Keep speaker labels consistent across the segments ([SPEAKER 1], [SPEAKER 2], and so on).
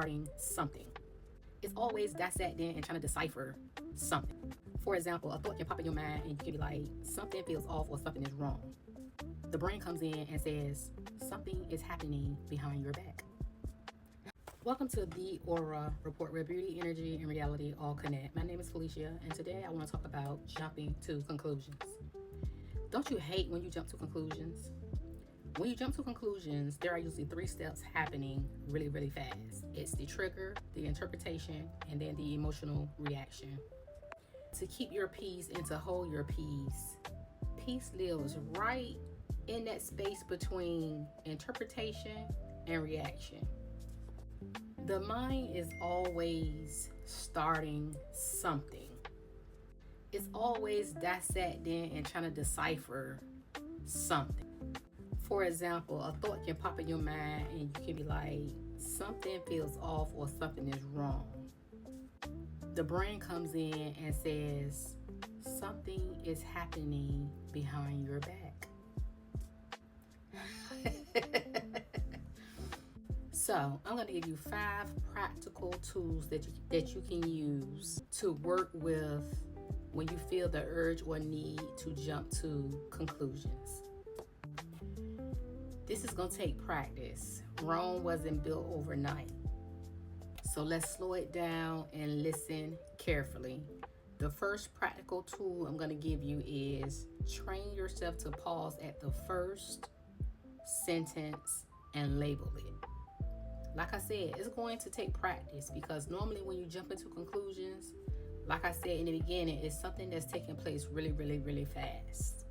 [SPEAKER 1] starting something. It's always dissecting and trying to decipher something. For example, a thought can pop in your mind and you can be like, something feels off or something is wrong. The brain comes in and says, something is happening behind your back. Welcome to the Aura Report, where beauty, energy, and reality all connect. My name is Felicia, and today I want to talk about jumping to conclusions. Don't you hate when you jump to conclusions? When you jump to conclusions, there are usually 3 steps happening really, really fast. It's the trigger, the interpretation, and then the emotional reaction. To keep your peace and to hold your peace, peace lives right in that space between interpretation and reaction. The mind is always starting something. It's always dissecting and trying to decipher something. For example, a thought can pop in your mind and you can be like, something feels off or something is wrong. The brain comes in and says, something is happening behind your back. So I'm going to give you 5 practical tools that you can use to work with when you feel the urge or need to jump to conclusions. This is going to take practice. Rome wasn't built overnight. So let's slow it down and listen carefully. The first practical tool I'm going to give you is train yourself to pause at the first sentence and label it. Like I said, it's going to take practice because normally when you jump into conclusions, like I said in the beginning, it's something that's taking place really, really, really fast.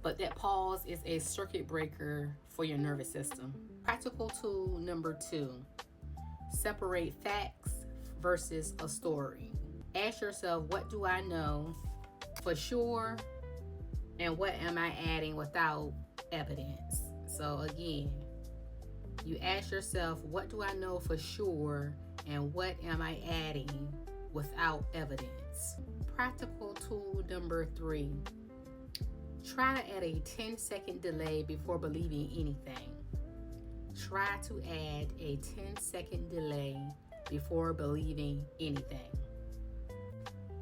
[SPEAKER 1] But that pause is a circuit breaker for your nervous system. Practical tool number 2, separate facts versus a story. Ask yourself, what do I know for sure? And what am I adding without evidence? So again, you ask yourself, what do I know for sure? And what am I adding without evidence? Practical tool number 3. Try to add a 10-second delay before believing anything. Try to add a 10-second delay before believing anything.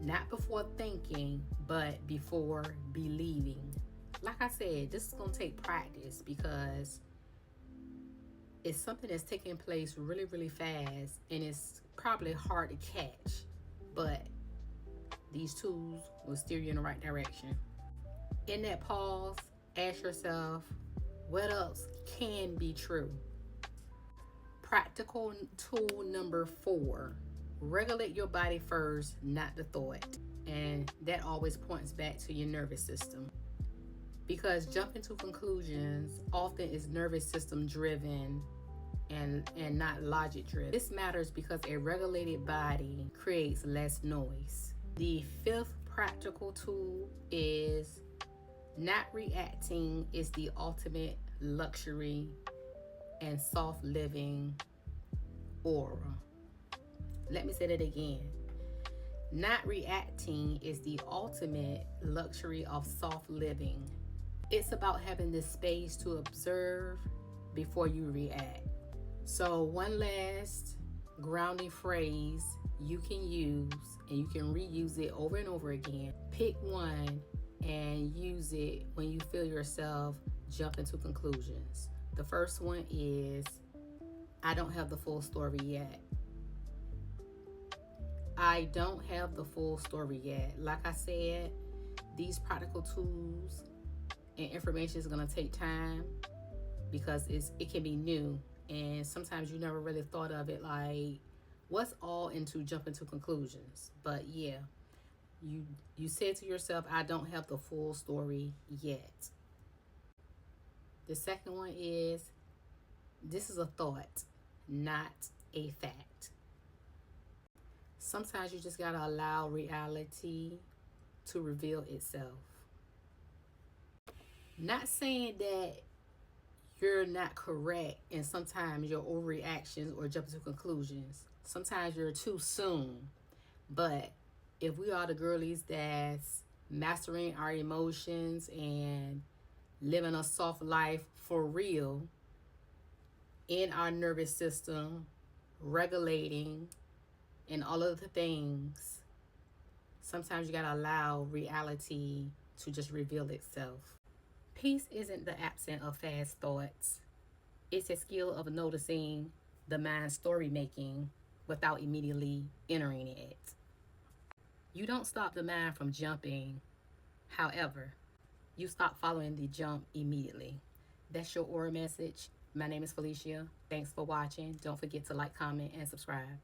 [SPEAKER 1] Not before thinking, but before believing. Like I said, this is going to take practice because it's something that's taking place really, really fast and it's probably hard to catch. But these tools will steer you in the right direction. In that pause, ask yourself, what else can be true? Practical tool number 4, regulate your body first, not the thought. And that always points back to your nervous system. Because jumping to conclusions often is nervous system driven and not logic driven. This matters because a regulated body creates less noise. The 5th practical tool is not reacting is the ultimate luxury and soft living aura. Let me say that again. Not reacting is the ultimate luxury of soft living. It's about having the space to observe before you react. So one last grounding phrase you can use, and you can reuse it over and over again. Pick one and use it when you feel yourself jump into conclusions. The first one is, I don't have the full story yet. I don't have the full story yet. Like I said, these practical tools and information is going to take time because it can be new. And sometimes you never really thought of it like, what's all into jumping to conclusions? But yeah, you said to yourself, I don't have the full story yet. The second one is, this is a thought, not a fact. Sometimes you just got to allow reality to reveal itself. Not saying that you're not correct, and sometimes your overreactions or jumping to conclusions. Sometimes you're too soon. But if we are the girlies that's mastering our emotions and living a soft life for real in our nervous system, regulating, and all of the things, sometimes you gotta allow reality to just reveal itself. Peace isn't the absence of fast thoughts. It's a skill of noticing the mind's story making without immediately entering it. You don't stop the mind from jumping. However, you stop following the jump immediately. That's your aura message. My name is Felicia. Thanks for watching. Don't forget to like, comment, and subscribe.